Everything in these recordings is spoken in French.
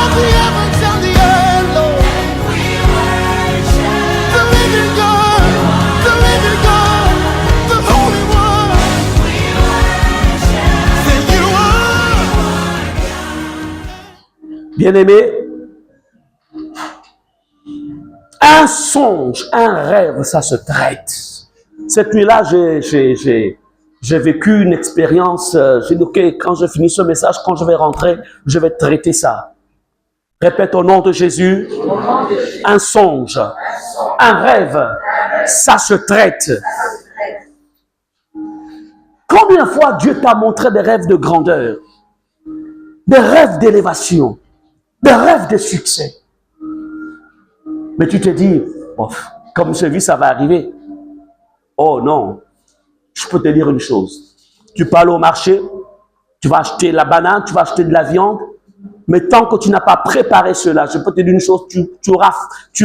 of the heavens and the earth, Lord. The living God, the Holy One. Say you are. Bien-aimé, un songe, un rêve, ça se traite. Cette nuit-là, j'ai vécu une expérience. J'ai dit, ok, quand je finis ce message, quand je vais rentrer, je vais traiter ça. Répète au nom de Jésus. Un songe, un rêve, ça se traite. Combien de fois Dieu t'a montré des rêves de grandeur, des rêves d'élévation, des rêves de succès? Mais tu te dis, oh, comme j'ai vu, ça va arriver. Oh non, je peux te dire une chose. Tu peux aller au marché, tu vas acheter la banane, tu vas acheter de la viande, mais tant que tu n'as pas préparé cela, je peux te dire une chose, tu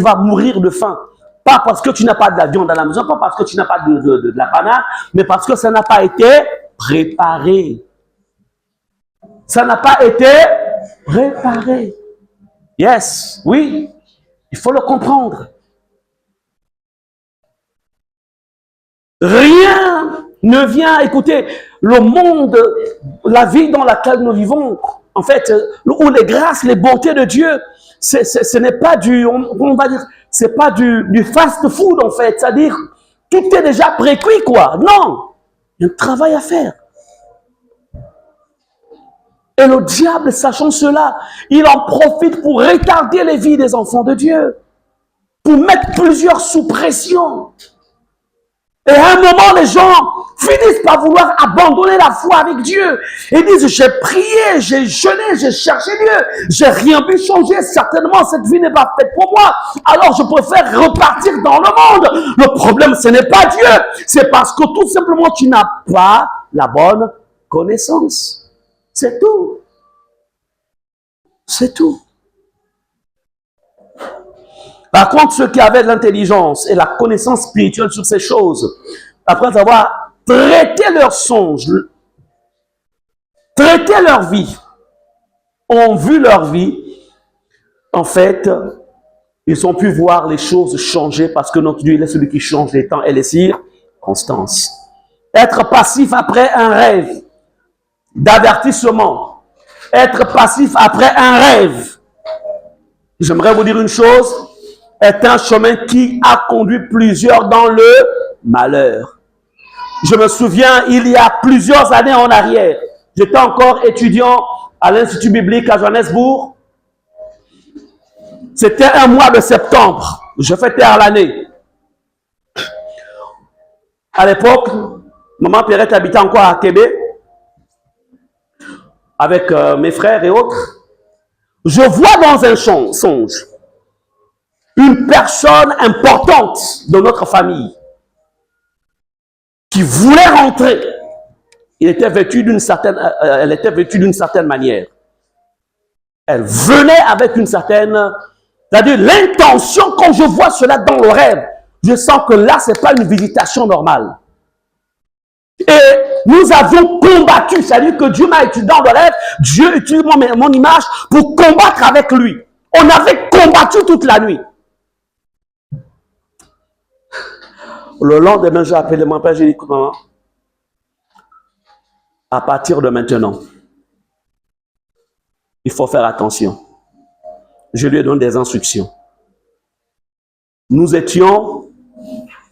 vas mourir de faim. Pas parce que tu n'as pas de la viande à la maison, pas parce que tu n'as pas de la banane, mais parce que ça n'a pas été préparé. Ça n'a pas été préparé. Yes, oui, il faut le comprendre. Rien ne vient, écoutez, le monde, la vie dans laquelle nous vivons, en fait, où les grâces, les bontés de Dieu, ce n'est pas du, on va dire, c'est pas du fast-food, en fait. C'est-à-dire, tout est déjà précuit, quoi. Non, il y a un travail à faire. Et le diable, sachant cela, il en profite pour retarder les vies des enfants de Dieu, pour mettre plusieurs sous pression. Et à un moment, les gens finissent par vouloir abandonner la foi avec Dieu. Et disent, j'ai prié, j'ai jeûné, j'ai cherché Dieu, j'ai rien vu changer. Certainement, cette vie n'est pas faite pour moi. Alors, je préfère repartir dans le monde. Le problème, ce n'est pas Dieu. C'est parce que tout simplement, tu n'as pas la bonne connaissance. C'est tout. C'est tout. Par contre, ceux qui avaient de l'intelligence et la connaissance spirituelle sur ces choses, après avoir traité leurs songes, traité leur vie, ont vu leur vie, en fait, ils ont pu voir les choses changer parce que notre Dieu, il est celui qui change les temps et les circonstances. Être passif après un rêve d'avertissement, être passif après un rêve, j'aimerais vous dire une chose, est un chemin qui a conduit plusieurs dans le malheur. Je me souviens, il y a plusieurs années en arrière, j'étais encore étudiant à l'Institut biblique à Johannesburg. C'était un mois de septembre, je fêtais à l'année. À l'époque, maman Pierrette habitait encore à Québec, avec mes frères et autres. Je vois dans un songe une personne importante de notre famille qui voulait rentrer. Elle était vêtue d'une certaine manière. Elle venait avec une certaine, c'est-à-dire l'intention, quand je vois cela dans le rêve, je sens que là, ce n'est pas une visitation normale. Et nous avions combattu, c'est-à-dire que Dieu m'a utilisé dans le rêve, Dieu utilise mon image pour combattre avec lui. On avait combattu toute la nuit. Le lendemain, j'ai appelé mon père, j'ai dit, écoute maman, à partir de maintenant, il faut faire attention. Je lui ai donné des instructions. Nous étions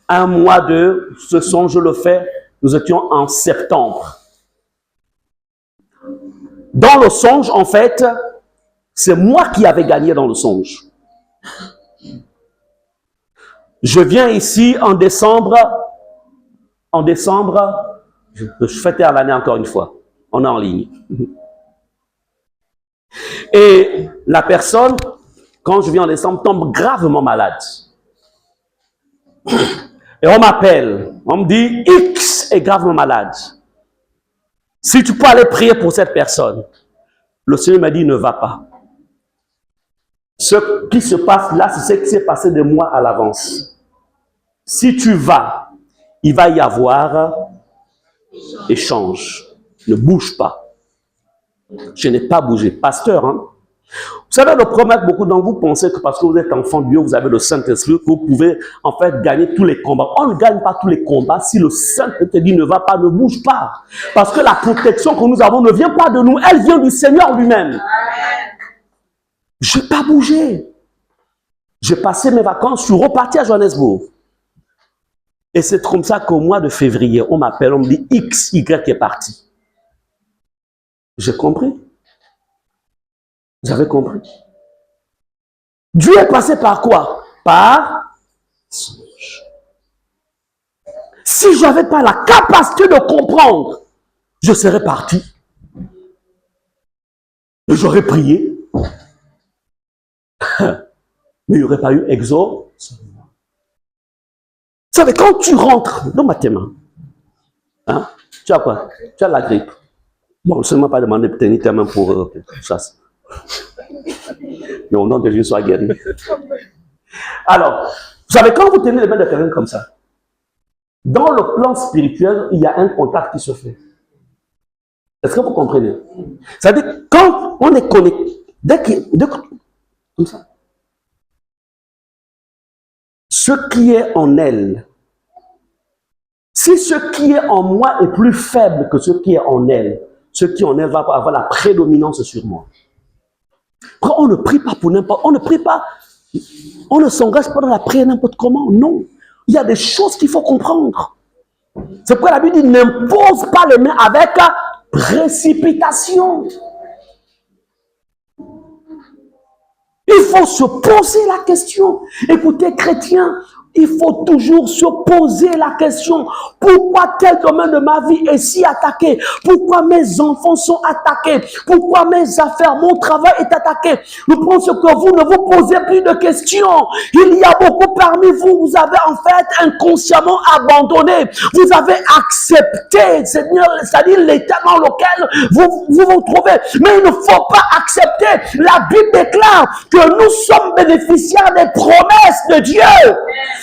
un mois de, ce songe, je le fais, nous étions en septembre. Dans le songe, en fait, c'est moi qui avais gagné dans le songe. Je viens ici en décembre. En décembre, je fêtais à l'année encore une fois. On est en ligne. Et la personne, quand je viens en décembre, tombe gravement malade. Et on m'appelle. On me dit, X est gravement malade. Si tu peux aller prier pour cette personne. Le Seigneur m'a dit, ne va pas. Ce qui se passe là, c'est ce qui s'est passé de moi à l'avance. Si tu vas, il va y avoir échange. Ne bouge pas. Je n'ai pas bougé. Pasteur, hein? Vous savez, le problème, beaucoup d'entre vous pensez que parce que vous êtes enfant de Dieu, vous avez le Saint-Esprit, que vous pouvez en fait gagner tous les combats. On ne gagne pas tous les combats si le Saint-Esprit ne va pas, ne bouge pas. Parce que la protection que nous avons ne vient pas de nous, elle vient du Seigneur lui-même. Je n'ai pas bougé. J'ai passé mes vacances, je suis reparti à Johannesburg. Et c'est comme ça qu'au mois de février, on m'appelle, on me dit X, Y est parti. J'ai compris. Vous avez compris? Dieu est passé par quoi? Par songe. Si je n'avais pas la capacité de comprendre, je serais parti. Et j'aurais prié. Mais il n'y aurait pas eu exode. Vous savez, quand tu rentres dans ma main, hein, tu as quoi? Tu as la grippe. Bon, seulement pas demander de tenir ta main pour chasse. Mais au nom de Jésus, sois guéri. Alors, vous savez, quand vous tenez les mains de quelqu'un comme ça, dans le plan spirituel, il y a un contact qui se fait. Est-ce que vous comprenez? C'est-à-dire, quand on est connecté, comme ça, ce qui est en elle, si ce qui est en moi est plus faible que ce qui est en elle, ce qui est en elle va avoir la prédominance sur moi. On ne prie pas pour n'importe, on ne prie pas, on ne s'engage pas dans la prière n'importe comment, non. Il y a des choses qu'il faut comprendre. C'est pourquoi la Bible dit, n'impose pas les mains avec précipitation. Il faut se poser la question. Écoutez, chrétiens, il faut toujours se poser la question. Pourquoi tel domaine de ma vie est si attaqué? Pourquoi mes enfants sont attaqués? Pourquoi mes affaires, mon travail est attaqué? Je pense que vous ne vous posez plus de questions. Il y a beaucoup parmi vous, vous avez en fait inconsciemment abandonné. Vous avez accepté, c'est-à-dire l'état dans lequel vous trouvez. Mais il ne faut pas accepter. La Bible déclare que nous sommes bénéficiaires des promesses de Dieu.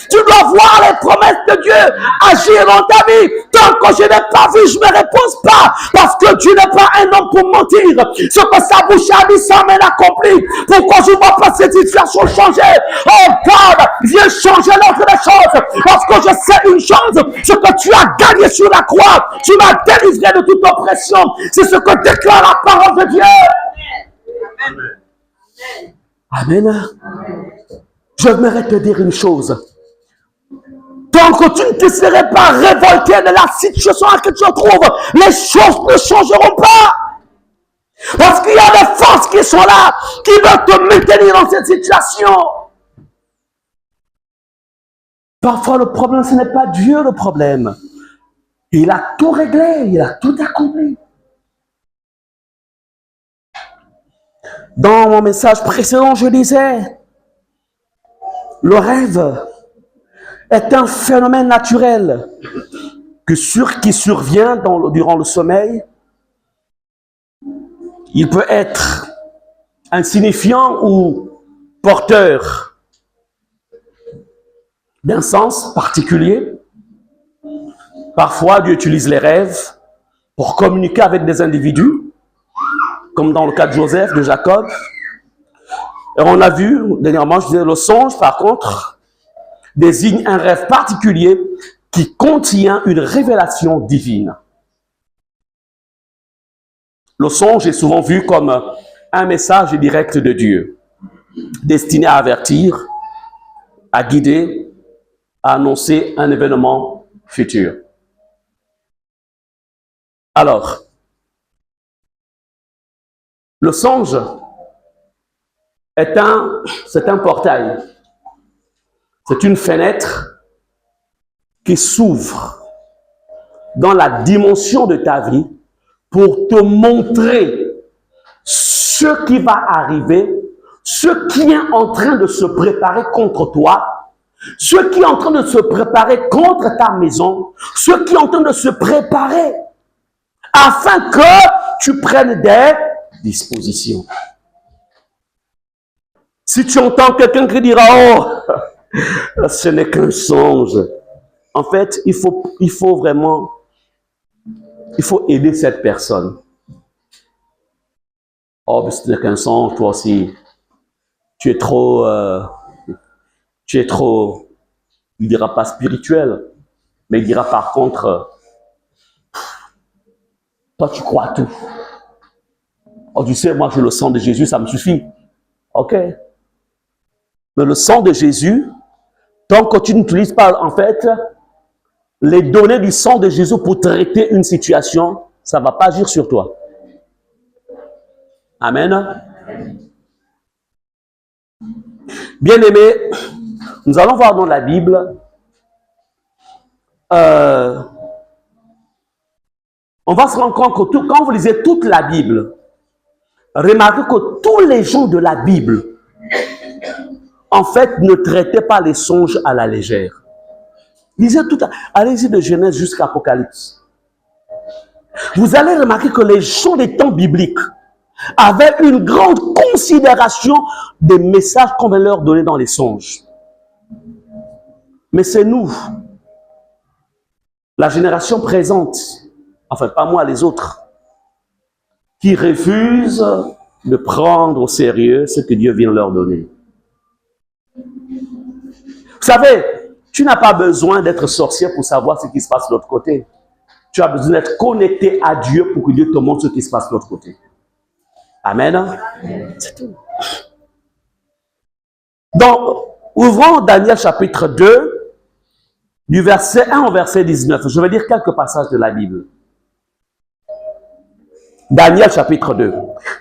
Tu dois voir les promesses de Dieu agir dans ta vie. Tant que je n'ai pas vu, je ne me repose pas. Parce que Dieu n'est pas un homme pour mentir. Ce que sa bouche a dit, ça m'a accompli. Pourquoi je ne vois pas cette situation changer? Oh God, viens changer l'ordre des choses. Parce que je sais une chose, ce que tu as gagné sur la croix, tu m'as délivré de toute oppression. C'est ce que déclare la parole de Dieu. Amen. Amen. J'aimerais te dire une chose. Tant que tu ne te serais pas révolté de la situation à laquelle tu te trouves, les choses ne changeront pas. Parce qu'il y a des forces qui sont là, qui veulent te maintenir dans cette situation. Parfois, le problème, ce n'est pas Dieu le problème. Il a tout réglé, il a tout accompli. Dans mon message précédent, je disais, le rêve est un phénomène naturel qui survient durant le sommeil. Il peut être insignifiant ou porteur d'un sens particulier. Parfois, Dieu utilise les rêves pour communiquer avec des individus, comme dans le cas de Joseph, de Jacob. Et on a vu, dernièrement, je disais, le songe, par contre, désigne un rêve particulier qui contient une révélation divine. Le songe est souvent vu comme un message direct de Dieu, destiné à avertir, à guider, à annoncer un événement futur. Alors, le songe c'est un portail. C'est une fenêtre qui s'ouvre dans la dimension de ta vie pour te montrer ce qui va arriver, ce qui est en train de se préparer contre toi, ce qui est en train de se préparer contre ta maison, ce qui est en train de se préparer afin que tu prennes des dispositions. Si tu entends quelqu'un qui dira « Oh, ce n'est qu'un songe », en fait, il faut vraiment, il faut aider cette personne. Oh, mais ce n'est qu'un songe, toi aussi. Tu es trop, il dira pas spirituel, mais il dira par contre, toi tu crois à tout. Oh, tu sais, moi j'ai le sang de Jésus, ça me suffit. Ok. Mais le sang de Jésus, tant que tu n'utilises pas en fait les données du sang de Jésus pour traiter une situation, ça ne va pas agir sur toi. Amen. Bien-aimés, nous allons voir dans la Bible, on va se rendre compte que quand vous lisez toute la Bible, remarquez que tous les gens de la Bible, en fait, ne traitaient pas les songes à la légère. Lisez tout, allez-y de Genèse jusqu'à Apocalypse. Vous allez remarquer que les gens des temps bibliques avaient une grande considération des messages qu'on va leur donner dans les songes. Mais c'est nous, la génération présente, enfin pas moi, les autres, qui refusent de prendre au sérieux ce que Dieu vient leur donner. Vous savez, tu n'as pas besoin d'être sorcier pour savoir ce qui se passe de l'autre côté. Tu as besoin d'être connecté à Dieu pour que Dieu te montre ce qui se passe de l'autre côté. Amen. C'est tout. Donc, ouvrons Daniel chapitre 2, du verset 1 au verset 19. Je vais lire quelques passages de la Bible. Daniel chapitre 2.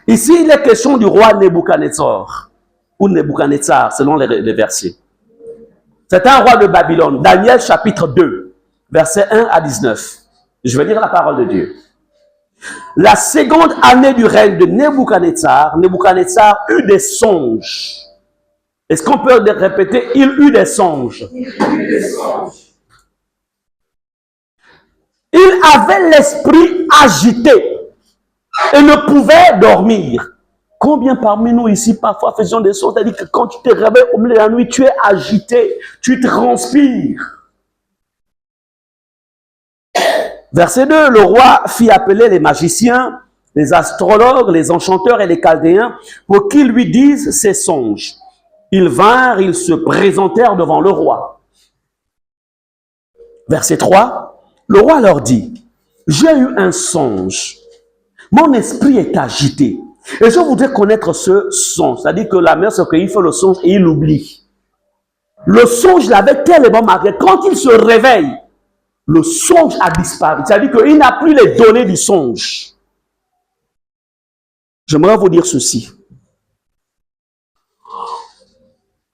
Ici, il est question du roi Nebuchadnezzar, ou Nebuchadnezzar, selon les versets. C'est un roi de Babylone. Daniel chapitre 2, verset 1 à 19. Je vais lire la parole de Dieu. La seconde année du règne de Nebuchadnezzar, Nebuchadnezzar eut des songes. Est-ce qu'on peut le répéter? Il eut des songes. Il avait l'esprit agité et ne pouvait dormir. Combien parmi nous ici parfois faisions des songes? C'est-à-dire que quand tu te réveilles au milieu de la nuit, tu es agité, tu transpires. Verset 2, le roi fit appeler les magiciens, les astrologues, les enchanteurs et les chaldéens pour qu'ils lui disent ses songes. Ils vinrent, ils se présentèrent devant le roi. Verset 3, le roi leur dit, j'ai eu un songe, mon esprit est agité. Et je voudrais connaître ce songe, c'est-à-dire que la mère se qu'il fait le songe et il l'oublie. Le songe l'avait tellement marqué, quand il se réveille, le songe a disparu. C'est-à-dire qu'il n'a plus les données du songe. J'aimerais vous dire ceci.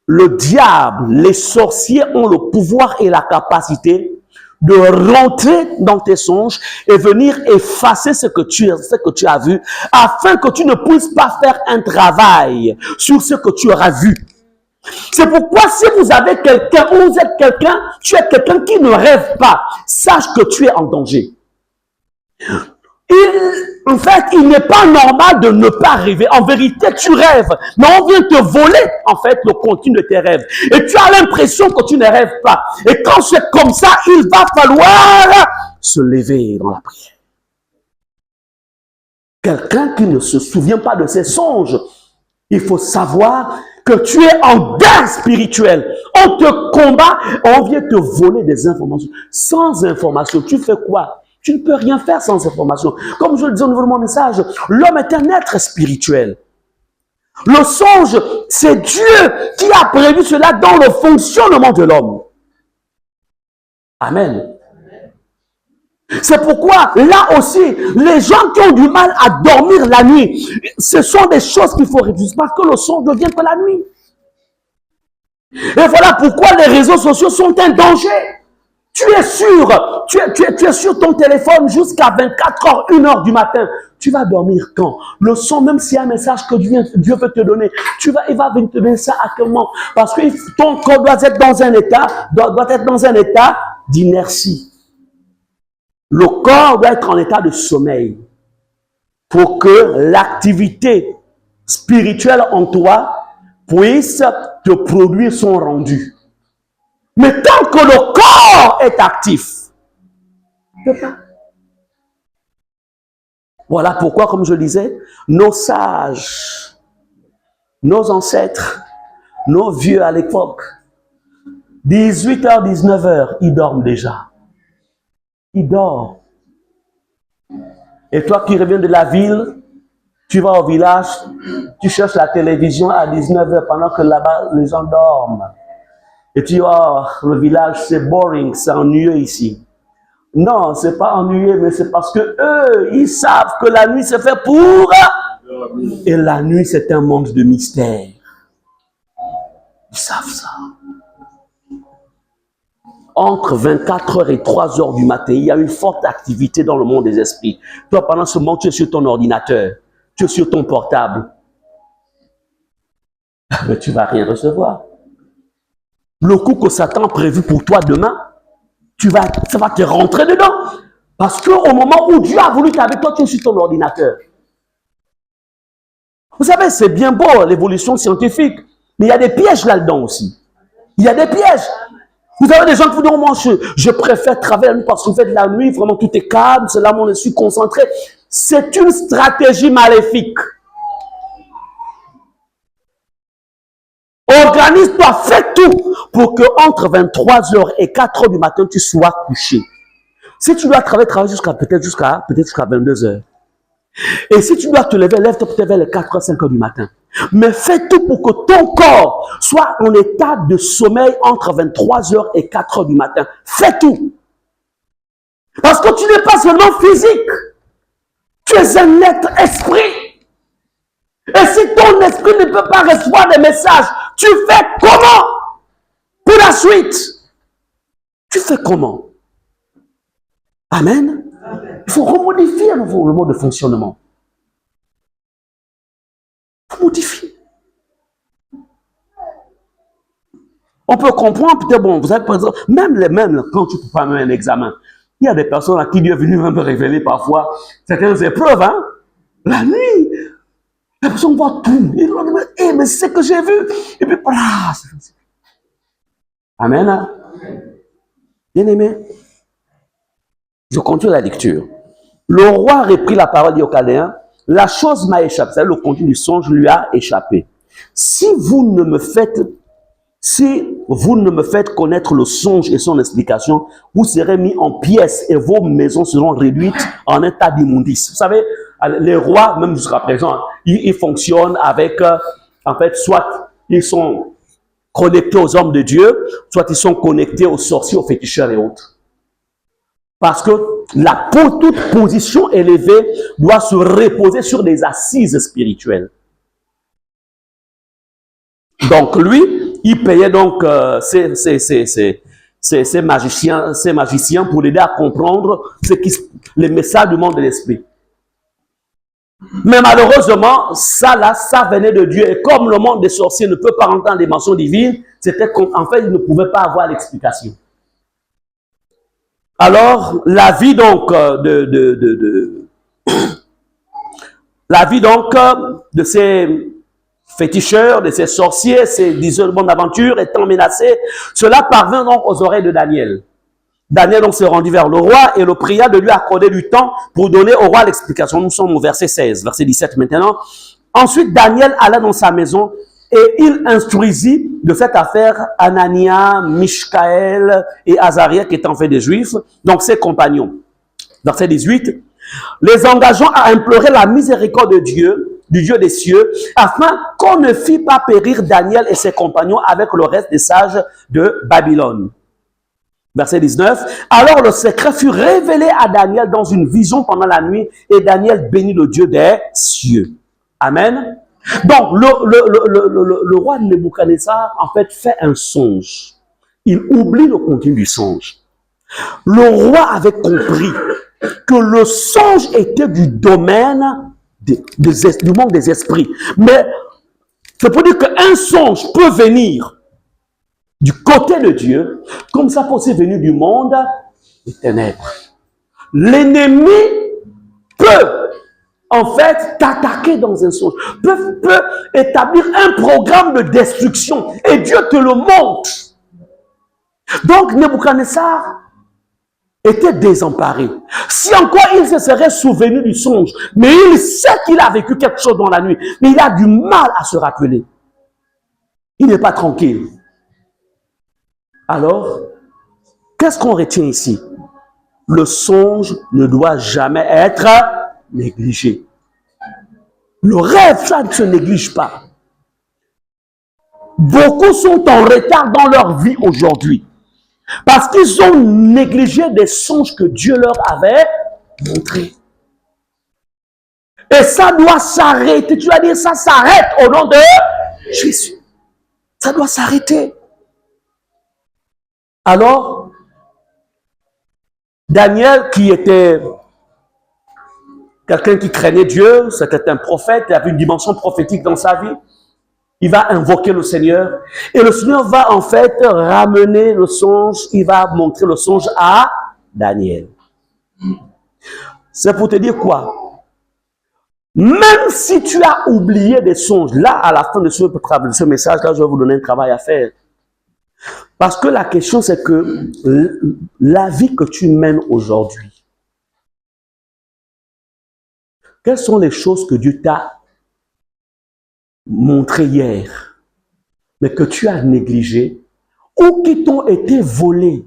Le diable, les sorciers ont le pouvoir et la capacité de rentrer dans tes songes et venir effacer ce que tu as vu, afin que tu ne puisses pas faire un travail sur ce que tu auras vu. C'est pourquoi si vous avez quelqu'un, ou vous êtes quelqu'un, tu es quelqu'un qui ne rêve pas, sache que tu es en danger. En fait, il n'est pas normal de ne pas rêver. En vérité, tu rêves, mais on vient te voler, en fait, le contenu de tes rêves. Et tu as l'impression que tu ne rêves pas. Et quand c'est comme ça, il va falloir se lever dans la prière. Quelqu'un qui ne se souvient pas de ses songes, il faut savoir que tu es en guerre spirituelle. On te combat, on vient te voler des informations. Sans information, tu fais quoi? Tu ne peux rien faire sans information. Comme je le dis au niveau de mon message, l'homme est un être spirituel. Le songe, c'est Dieu qui a prévu cela dans le fonctionnement de l'homme. Amen. C'est pourquoi, là aussi, les gens qui ont du mal à dormir la nuit, ce sont des choses qu'il faut réviser parce que le songe ne vient que la nuit. Et voilà pourquoi les réseaux sociaux sont un danger. Tu es sûr, tu es sur ton téléphone jusqu'à 24 heures, 1 heure du matin. Tu vas dormir quand? Le son, même s'il y a un message que Dieu veut te donner, il va venir te donner ça à quel moment? Parce que ton corps doit être dans un état, d'inertie. Le corps doit être en état de sommeil pour que l'activité spirituelle en toi puisse te produire son rendu. Mais tant que le corps est actif, Voilà pourquoi, comme je le disais, nos sages, nos ancêtres, nos vieux à l'époque, 18h, 19h, ils dorment déjà. Ils dorment. Et toi qui reviens de la ville, tu vas au village, tu cherches la télévision à 19h pendant que là-bas, les gens dorment. Et tu dis, oh, le village, c'est boring, c'est ennuyeux ici. Non, c'est pas ennuyeux, mais c'est parce que eux, ils savent que la nuit, c'est fait pour... Et la nuit, c'est un monde de mystère. Ils savent ça. Entre 24h et 3h du matin, il y a une forte activité dans le monde des esprits. Toi, pendant ce moment, tu es sur ton ordinateur, tu es sur ton portable. Mais tu ne vas rien recevoir. Le coup que Satan a prévu pour toi demain, ça va te rentrer dedans. Parce qu'au moment où Dieu a voulu être avec toi, tu es sur ton ordinateur. Vous savez, c'est bien beau l'évolution scientifique, mais il y a des pièges là-dedans aussi. Il y a des pièges. Vous avez des gens qui vous disent, moi, je préfère travailler la nuit parce qu'en fait, la nuit, vraiment, tout est calme, c'est là où on est concentré. C'est une stratégie maléfique. Organise-toi, fais tout pour que entre 23h et 4h du matin, tu sois couché. Si tu dois travailler jusqu'à peut-être jusqu'à 22h. Et si tu dois te lever, lève-toi peut-être vers les 4h, 5h du matin. Mais fais tout pour que ton corps soit en état de sommeil entre 23h et 4h du matin. Fais tout. Parce que tu n'es pas seulement physique. Tu es un être esprit. Et si ton esprit ne peut pas recevoir des messages, tu fais comment pour la suite? Tu fais comment? Amen. Il faut remodifier à nouveau le mode de fonctionnement. Il faut modifier. On peut comprendre, peut-être, bon, vous avez par exemple, même quand tu peux faire un examen, il y a des personnes à qui Dieu est venu un peu révéler parfois certaines épreuves, hein. La nuit, la personne voit tout. Et on dit, hey, mais c'est ce que j'ai vu. Et puis, voilà. Amen. Hein? Bien aimé. Je continue la lecture. Le roi reprit la parole dit aux Chaldéens, la chose m'a échappé. C'est le contenu du songe lui a échappé. Si vous ne me faites connaître le songe et son explication, vous serez mis en pièces et vos maisons seront réduites en un tas d'immondices. Vous savez, les rois, même jusqu'à présent, ils fonctionnent avec, en fait, soit ils sont connectés aux hommes de Dieu, soit ils sont connectés aux sorciers, aux féticheurs et autres. Parce que toute position élevée doit se reposer sur des assises spirituelles. Donc lui, il payait donc ces magiciens pour l'aider à comprendre les messages du monde de l'esprit. Mais malheureusement, ça venait de Dieu. Et comme le monde des sorciers ne peut pas rentrer en dimension divine, c'était qu'en fait, il ne pouvait pas avoir l'explication. Alors, la vie donc de ces féticheurs, de ces sorciers, ces diseurs d'aventure étant menacés, cela parvint donc aux oreilles de Daniel. Daniel donc se rendit vers le roi et le pria de lui accorder du temps pour donner au roi l'explication. Nous sommes au verset 16, verset 17 maintenant. Ensuite, Daniel alla dans sa maison et il instruisit de cette affaire Anania, Michkaël et Azaria qui étaient en fait des Juifs, donc ses compagnons. Verset 18, les engageant à implorer la miséricorde de Dieu, du Dieu des cieux, afin qu'on ne fît pas périr Daniel et ses compagnons avec le reste des sages de Babylone. Verset 19, alors le secret fut révélé à Daniel dans une vision pendant la nuit et Daniel bénit le Dieu des cieux. Amen. Donc, le roi Nebuchadnezzar, en fait, fait un songe. Il oublie le contenu du songe. Le roi avait compris que le songe était du domaine du monde des esprits. Mais c'est pour dire qu'un songe peut venir du côté de Dieu, comme ça peut aussi venir du monde des ténèbres. L'ennemi peut en fait t'attaquer dans un songe, peut établir un programme de destruction et Dieu te le montre. Donc Nebuchadnezzar était désemparé. Si encore il se serait souvenu du songe, mais il sait qu'il a vécu quelque chose dans la nuit, mais il a du mal à se rappeler. Il n'est pas tranquille. Alors, qu'est-ce qu'on retient ici? Le songe ne doit jamais être négligé. Le rêve, ça ne se néglige pas. Beaucoup sont en retard dans leur vie aujourd'hui parce qu'ils ont négligé des songes que Dieu leur avait montrés. Et ça doit s'arrêter. Tu vas dire, ça s'arrête au nom de Jésus. Ça doit s'arrêter. Alors, Daniel, qui était quelqu'un qui craignait Dieu, c'était un prophète, il avait une dimension prophétique dans sa vie. Il va invoquer le Seigneur. Et le Seigneur va en fait ramener le songe, il va montrer le songe à Daniel. C'est pour te dire quoi? Même si tu as oublié des songes, là, à la fin de ce message-là, je vais vous donner un travail à faire. Parce que la question, c'est que la vie que tu mènes aujourd'hui, quelles sont les choses que Dieu t'a montrées hier, mais que tu as négligées, ou qui t'ont été volées?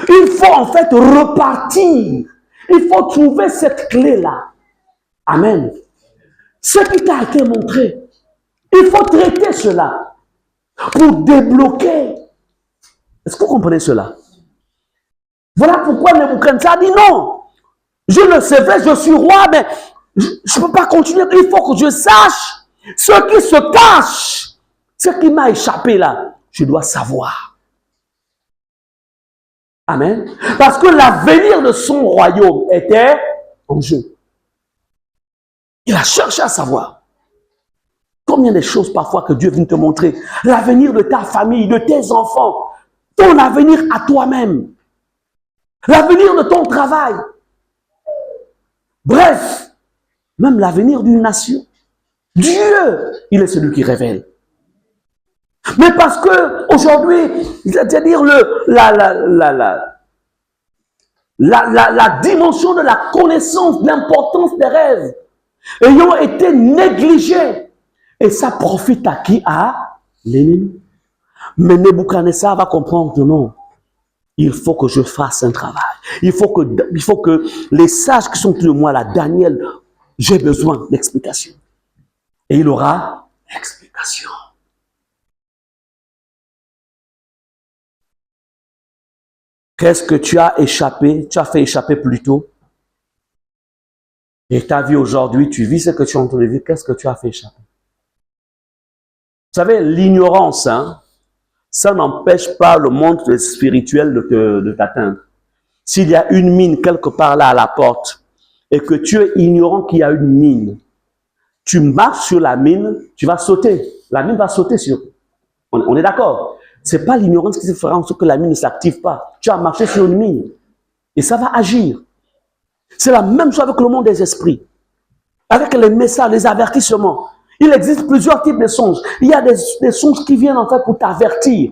Il faut en fait repartir. Il faut trouver cette clé-là. Amen. Ce qui t'a été montré, il faut traiter cela pour débloquer. Est-ce que vous comprenez cela? Voilà pourquoi Nebuchadnezzar dit non. Je le savais, je suis roi, mais je ne peux pas continuer. Il faut que je sache ce qui se cache, ce qui m'a échappé là. Je dois savoir. Amen. Parce que l'avenir de son royaume était en jeu. Il a cherché à savoir. Combien de choses parfois que Dieu vient te montrer. L'avenir de ta famille, de tes enfants. Ton avenir à toi-même. L'avenir de ton travail. Bref, même l'avenir d'une nation. Dieu, il est celui qui révèle. Mais parce que aujourd'hui, c'est-à-dire la dimension de la connaissance, de l'importance des rêves, ayant été négligés, et ça profite à qui? À l'ennemi. Mais Nebuchadnezzar va comprendre que non. Il faut que je fasse un travail. Il faut que les sages qui sont autour de moi, là, Daniel, j'ai besoin d'explications. Et il aura l'explication. Qu'est-ce que tu as échappé? Tu as fait échapper plus tôt. Et ta vie aujourd'hui, tu vis ce que tu es en train de vivre. Qu'est-ce que tu as fait échapper? Vous savez, l'ignorance, hein, ça n'empêche pas le monde spirituel de t'atteindre. S'il y a une mine quelque part là à la porte et que tu es ignorant qu'il y a une mine, tu marches sur la mine, tu vas sauter. La mine va sauter sur. On est d'accord? Ce n'est pas l'ignorance qui fera en sorte que la mine ne s'active pas. Tu as marché sur une mine et ça va agir. C'est la même chose avec le monde des esprits. Avec les messages, les avertissements. Il existe plusieurs types de songes. Il y a des songes qui viennent en fait pour t'avertir.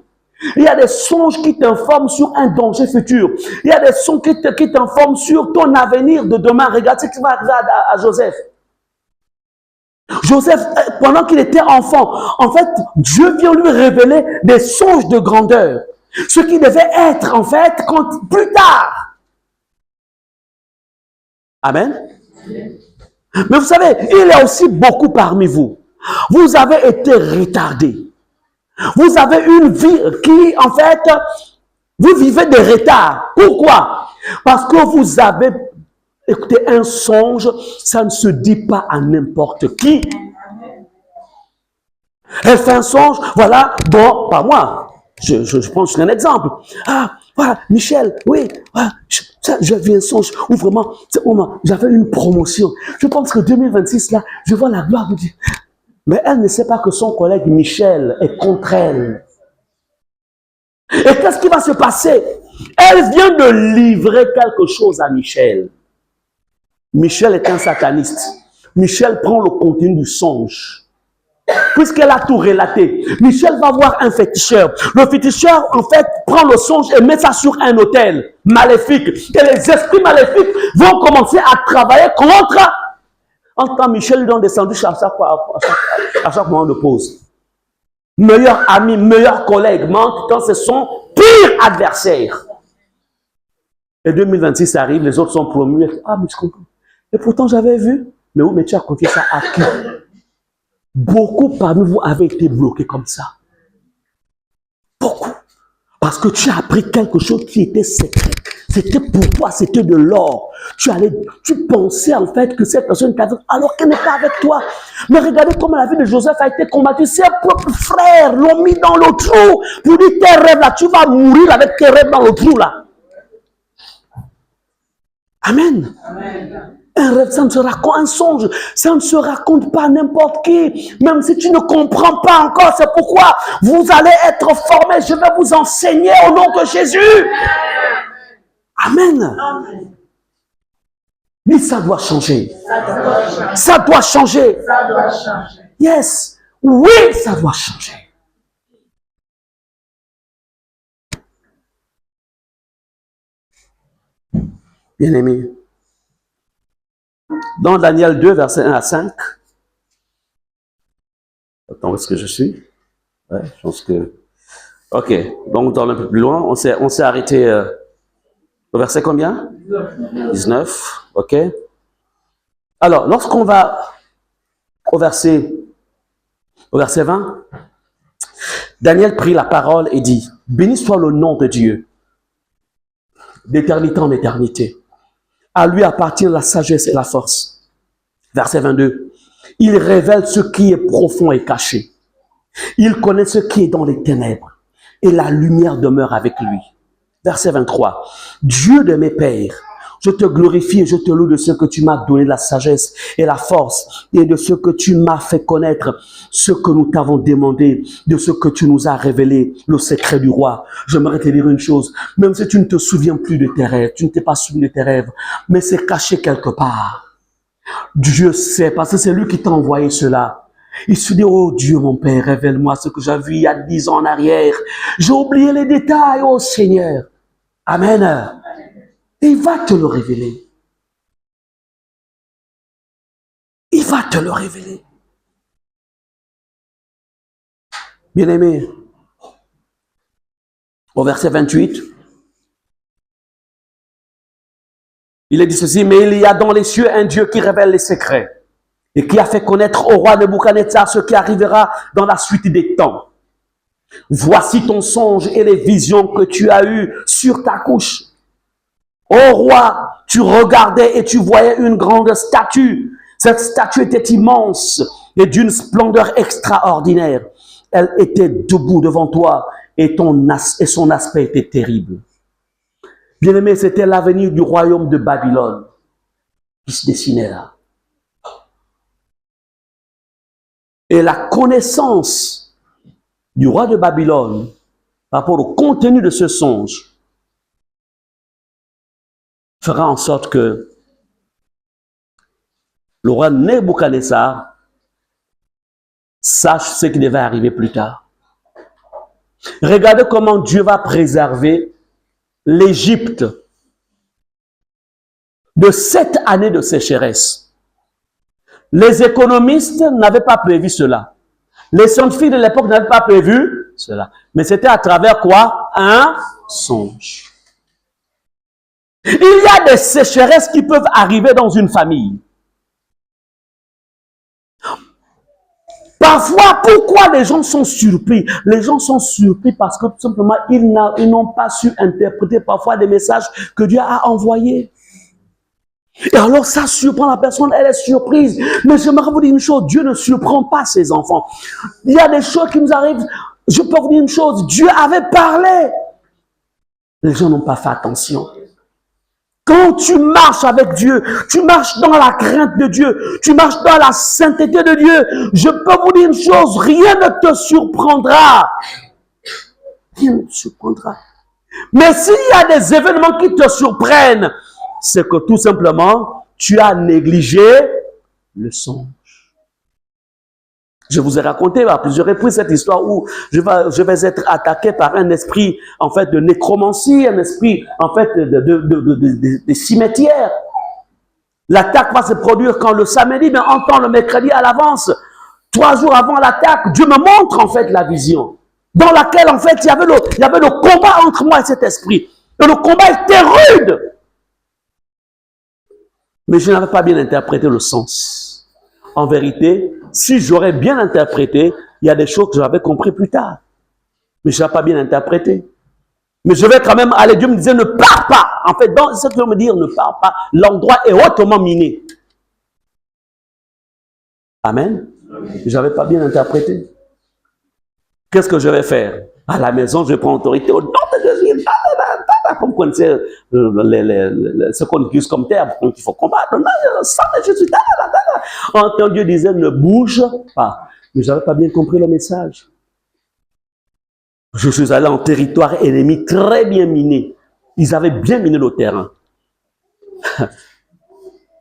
Il y a des songes qui t'informent sur un danger futur. Il y a des songes qui t'informent sur ton avenir de demain. Regarde ce qui va arriver à Joseph. Joseph, pendant qu'il était enfant, en fait, Dieu vient lui révéler des songes de grandeur. Ce qui devait être, en fait, plus tard. Amen. Mais vous savez, il y a aussi beaucoup parmi vous. Vous avez été retardés. Vous avez une vie qui, en fait, vous vivez des retards. Pourquoi? Parce que vous avez, écoutez, un songe, ça ne se dit pas à n'importe qui. Elle fait un songe, voilà, bon, pas moi. Je prends un exemple. Ah, voilà, Michel, oui, voilà, j'ai vu un songe où vraiment, j'avais une promotion. Je pense que 2026, là, je vois la gloire de Dieu. Mais elle ne sait pas que son collègue Michel est contre elle. Et qu'est-ce qui va se passer? Elle vient de livrer quelque chose à Michel. Michel est un sataniste. Michel prend le contenu du songe. Puisqu'elle a tout relaté, Michel va voir un féticheur. Le féticheur, en fait, prend le songe et met ça sur un autel maléfique. Et les esprits maléfiques vont commencer à travailler contre. En tant Michel lui donne des sandwichs à chaque moment de pause. Meilleur ami, meilleur collègue, mais en tout temps, c'est son pire adversaire. Et 2026 arrive, les autres sont promus. Ah, mais je comprends. Et pourtant, j'avais vu. Mais oui, mais tu as confié ça à qui? Beaucoup parmi vous avez été bloqués comme ça. Beaucoup. Parce que tu as appris quelque chose qui était secret. C'était pour toi, c'était de l'or. Tu pensais en fait que cette personne était avec toi, alors qu'elle n'est pas avec toi. Mais regardez comment la vie de Joseph a été combattue. Ses propres frères l'ont mis dans le trou. Pour dire, tes rêves là, tu vas mourir avec tes rêves dans le trou là. Amen. Amen. Un rêve, ça ne se raconte, un songe, ça ne se raconte pas à n'importe qui. Même si tu ne comprends pas encore, c'est pourquoi vous allez être formés. Je vais vous enseigner au nom de Jésus. Amen. Amen. Mais ça doit changer. Ça doit changer. Ça doit changer. Yes. Oui, ça doit changer. Bien-aimés. Dans Daniel 2, versets 1 à 5. Attends, où est-ce que je suis? Ouais, je pense que... Ok, donc dans un peu plus loin, on s'est arrêté au verset combien? 19. Ok. Alors, lorsqu'on va au verset 20, Daniel prit la parole et dit, « Béni soit le nom de Dieu, d'éternité en éternité. À lui appartient la sagesse et la force. » Verset 22. Il révèle ce qui est profond et caché. Il connaît ce qui est dans les ténèbres. Et la lumière demeure avec lui. Verset 23. Dieu de mes pères, je te glorifie et je te loue de ce que tu m'as donné la sagesse et la force et de ce que tu m'as fait connaître, ce que nous t'avons demandé, de ce que tu nous as révélé, le secret du roi. J'aimerais te dire une chose, même si tu ne te souviens plus de tes rêves, tu ne t'es pas souvenu de tes rêves, mais c'est caché quelque part. Dieu sait, parce que c'est lui qui t'a envoyé cela. Il se dit, oh Dieu mon Père, révèle-moi ce que j'ai vu il y a 10 ans en arrière. J'ai oublié les détails, oh Seigneur. Amen. Et il va te le révéler. Il va te le révéler. Bien-aimé, au verset 28, il est dit ceci, mais il y a dans les cieux un Dieu qui révèle les secrets et qui a fait connaître au roi Nebuchadnezzar ce qui arrivera dans la suite des temps. Voici ton songe et les visions que tu as eues sur ta couche. Ô roi, tu regardais et tu voyais une grande statue. Cette statue était immense et d'une splendeur extraordinaire. Elle était debout devant toi et son aspect était terrible. Bien-aimé, c'était l'avenir du royaume de Babylone qui se dessinait là. Et la connaissance du roi de Babylone par rapport au contenu de ce songe fera en sorte que le roi Nebuchadnezzar sache ce qui devait arriver plus tard. Regardez comment Dieu va préserver l'Égypte de 7 années de sécheresse. Les économistes n'avaient pas prévu cela. Les scientifiques de l'époque n'avaient pas prévu cela. Mais c'était à travers quoi? Un songe. Il y a des sécheresses qui peuvent arriver dans une famille. Parfois, pourquoi les gens sont surpris? Les gens sont surpris parce que tout simplement, ils n'ont pas su interpréter parfois des messages que Dieu a envoyés. Et alors, ça surprend la personne, elle est surprise. Mais j'aimerais vous dire une chose, Dieu ne surprend pas ses enfants. Il y a des choses qui nous arrivent. Je peux vous dire une chose, Dieu avait parlé. Les gens n'ont pas fait attention. Quand tu marches avec Dieu, tu marches dans la crainte de Dieu, tu marches dans la sainteté de Dieu, je peux vous dire une chose, rien ne te surprendra. Rien ne te surprendra. Mais s'il y a des événements qui te surprennent, c'est que tout simplement, tu as négligé le songe. Je vous ai raconté à plusieurs reprises cette histoire où je vais être attaqué par un esprit, en fait, de nécromancie, un esprit, en fait, de cimetière. L'attaque va se produire quand le samedi, mais on entend le mercredi à l'avance. 3 jours avant l'attaque, Dieu me montre, en fait, la vision. Dans laquelle, en fait, il y avait le combat entre moi et cet esprit. Et le combat était rude. Mais je n'avais pas bien interprété le sens. En vérité, si j'aurais bien interprété, il y a des choses que j'avais compris plus tard. Mais je n'ai pas bien interprété. Mais je vais quand même aller. Dieu me disait, ne pars pas. En fait, dans ce que veut me dire, ne pars pas. L'endroit est hautement miné. Amen. Je n'avais pas bien interprété. Qu'est-ce que je vais faire? À la maison, je prends autorité au nom de Jésus. Comme vous connaissez ce qu'on utilise comme terme, il faut combattre. Le sang de Jésus. Entend Dieu disait, ne bouge pas. Mais je n'avais pas bien compris le message. Je suis allé en territoire ennemi très bien miné. Ils avaient bien miné le terrain.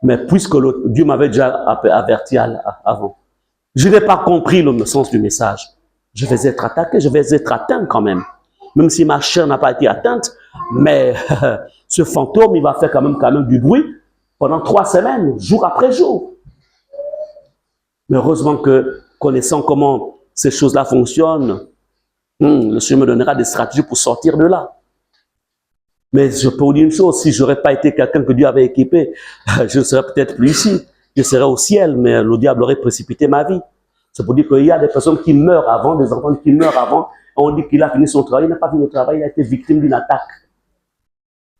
Mais puisque Dieu m'avait déjà averti avant, je n'ai pas compris le sens du message. Je vais être attaqué, je vais être atteint quand même. Même si ma chair n'a pas été atteinte, mais ce fantôme, il va faire quand même du bruit pendant 3 semaines, jour après jour. Mais heureusement que, connaissant comment ces choses-là fonctionnent, le Seigneur me donnera des stratégies pour sortir de là. Mais je peux vous dire une chose, si je n'aurais pas été quelqu'un que Dieu avait équipé, je ne serais peut-être plus ici. Je serais au ciel, mais le diable aurait précipité ma vie. C'est pour dire qu'il y a des personnes qui meurent avant, des enfants qui meurent avant. On dit qu'il a fini son travail, il n'a pas fini le travail, il a été victime d'une attaque.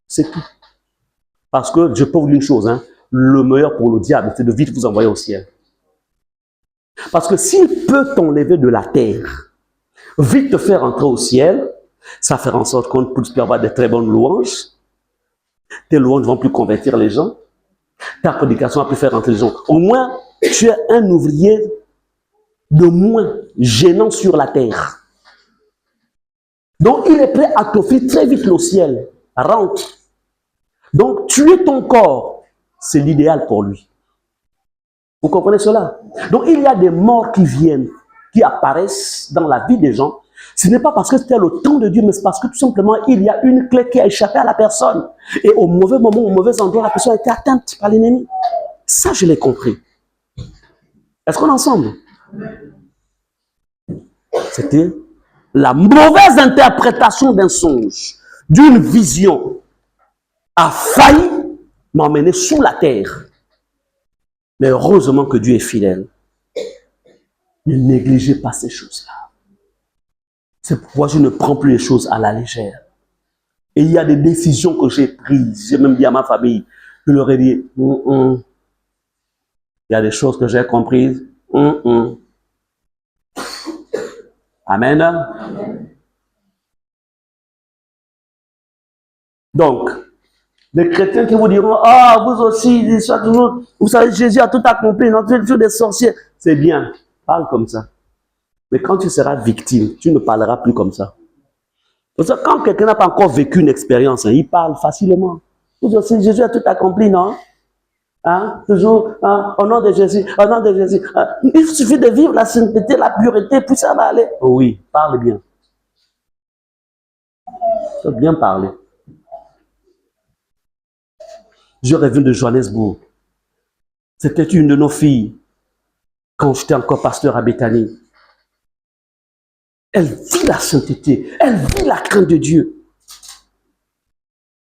C'est tout. Parce que je peux vous dire une chose, le meilleur pour le diable, c'est de vite vous envoyer au ciel. Parce que s'il peut t'enlever de la terre, vite te faire entrer au ciel, ça fait en sorte qu'on puisse avoir de très bonnes louanges. Tes louanges ne vont plus convertir les gens. Ta prédication va plus faire entrer les gens. Au moins, tu es un ouvrier de moins gênant sur la terre. Donc, il est prêt à t'offrir très vite le ciel. Rentre. Donc, tuer ton corps, c'est l'idéal pour lui. Vous comprenez cela? Donc, il y a des morts qui viennent, qui apparaissent dans la vie des gens. Ce n'est pas parce que c'était le temps de Dieu, mais c'est parce que tout simplement, il y a une clé qui a échappé à la personne. Et au mauvais moment, au mauvais endroit, la personne a été atteinte par l'ennemi. Ça, je l'ai compris. Est-ce qu'on est ensemble? C'était la mauvaise interprétation d'un songe, d'une vision, a failli m'emmener sous la terre. Mais heureusement que Dieu est fidèle. Ne négligez pas ces choses-là. C'est pourquoi je ne prends plus les choses à la légère. Et il y a des décisions que j'ai prises. J'ai même dit à ma famille, je leur ai dit, il y a des choses que j'ai comprises. Amen. Amen. Donc, les chrétiens qui vous diront, vous aussi, vous savez, Jésus a tout accompli, non, tu es des sorciers. C'est bien, parle comme ça. Mais quand tu seras victime, tu ne parleras plus comme ça. Parce que quand quelqu'un n'a pas encore vécu une expérience, il parle facilement. Vous aussi, Jésus a tout accompli, non? Toujours, au nom de Jésus, au nom de Jésus. Il suffit de vivre la sainteté, la pureté, puis ça va aller. Oh oui, parle bien. Tu dois bien parler. Je reviens de Johannesburg. C'était une de nos filles, quand j'étais encore pasteur à Bethanie. Elle vit la sainteté, elle vit la crainte de Dieu.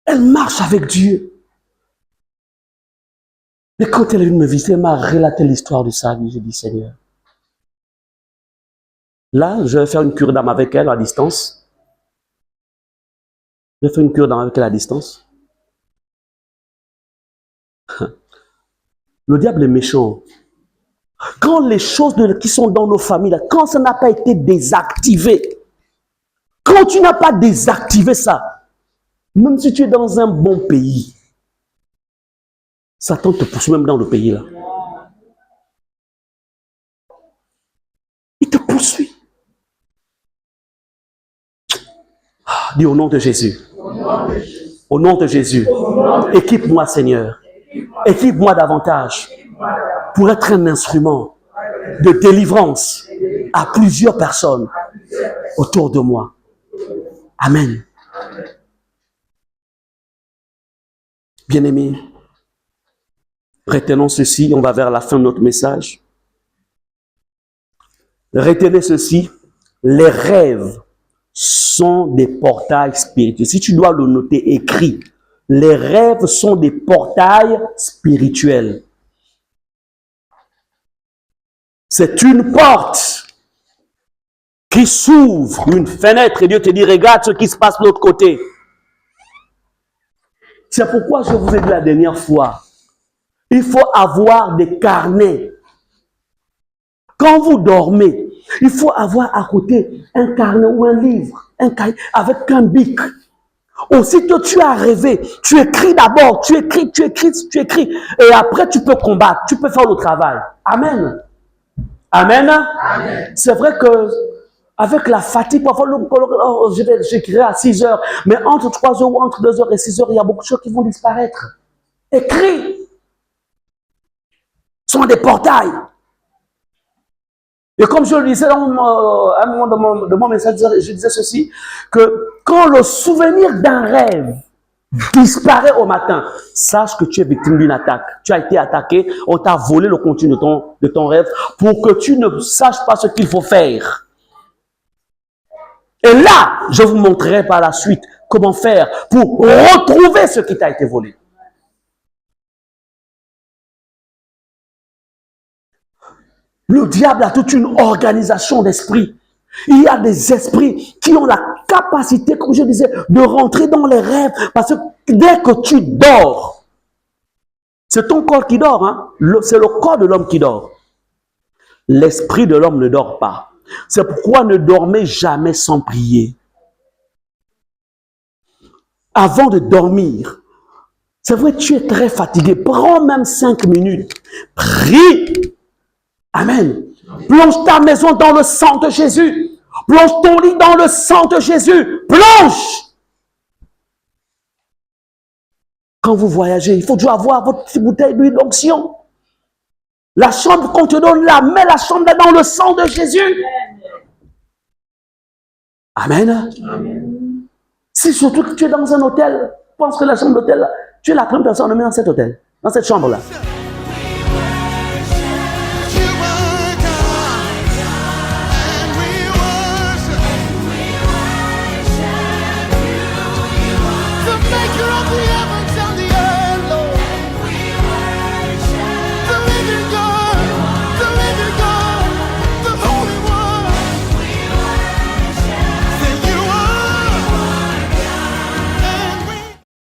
Elle marche avec Dieu. Mais quand elle est venue me visiter, elle m'a relaté l'histoire de sa vie. J'ai dit, Seigneur, là, je vais faire une cure d'âme avec elle à distance. Je vais faire une cure d'âme avec elle à distance. Le diable est méchant. Quand les choses qui sont dans nos familles, là, quand ça n'a pas été désactivé, quand tu n'as pas désactivé ça, même si tu es dans un bon pays, Satan te poursuit même dans le pays là. Il te poursuit. Dis au nom de Jésus. Au nom de Jésus. Équipe-moi, Seigneur. Équipe-moi davantage pour être un instrument de délivrance à plusieurs personnes autour de moi. Amen. Bien-aimés, retenons ceci, on va vers la fin de notre message. Retenez ceci, les rêves sont des portails spirituels. Si tu dois le noter écrit, les rêves sont des portails spirituels. C'est une porte qui s'ouvre, une fenêtre, et Dieu te dit, regarde ce qui se passe de l'autre côté. C'est pourquoi je vous ai dit la dernière fois, il faut avoir des carnets. Quand vous dormez, il faut avoir à côté un carnet ou un livre, un cahier avec un bic. Aussitôt tu as rêvé, tu écris d'abord, tu écris, et après tu peux combattre, tu peux faire le travail. Amen. Amen. Amen. C'est vrai que avec la fatigue, parfois j'écrirai à 6 heures, mais entre 3 heures ou entre 2 heures et 6 heures, il y a beaucoup de choses qui vont disparaître. Écris sont des portails. Et comme je le disais à un moment de mon message, je disais ceci, que quand le souvenir d'un rêve disparaît au matin, sache que tu es victime d'une attaque. Tu as été attaqué, on t'a volé le contenu de ton rêve pour que tu ne saches pas ce qu'il faut faire. Et là, je vous montrerai par la suite comment faire pour retrouver ce qui t'a été volé. Le diable a toute une organisation d'esprit. Il y a des esprits qui ont la capacité, comme je disais, de rentrer dans les rêves. Parce que dès que tu dors, c'est ton corps qui dort. Hein? C'est le corps de l'homme qui dort. L'esprit de l'homme ne dort pas. C'est pourquoi ne dormez jamais sans prier. Avant de dormir, c'est vrai, tu es très fatigué. Prends même 5 minutes. Prie. Amen. Plonge ta maison dans le sang de Jésus. Plonge ton lit dans le sang de Jésus. Plonge. Quand vous voyagez, il faut toujours avoir votre petite bouteille d'huile d'onction. La chambre qu'on te donne là, mets la chambre dans le sang de Jésus. Amen. Amen. Si surtout que tu es dans un hôtel, pense que la chambre d'hôtel, tu es la première personne à mettre dans cet hôtel, dans cette chambre-là.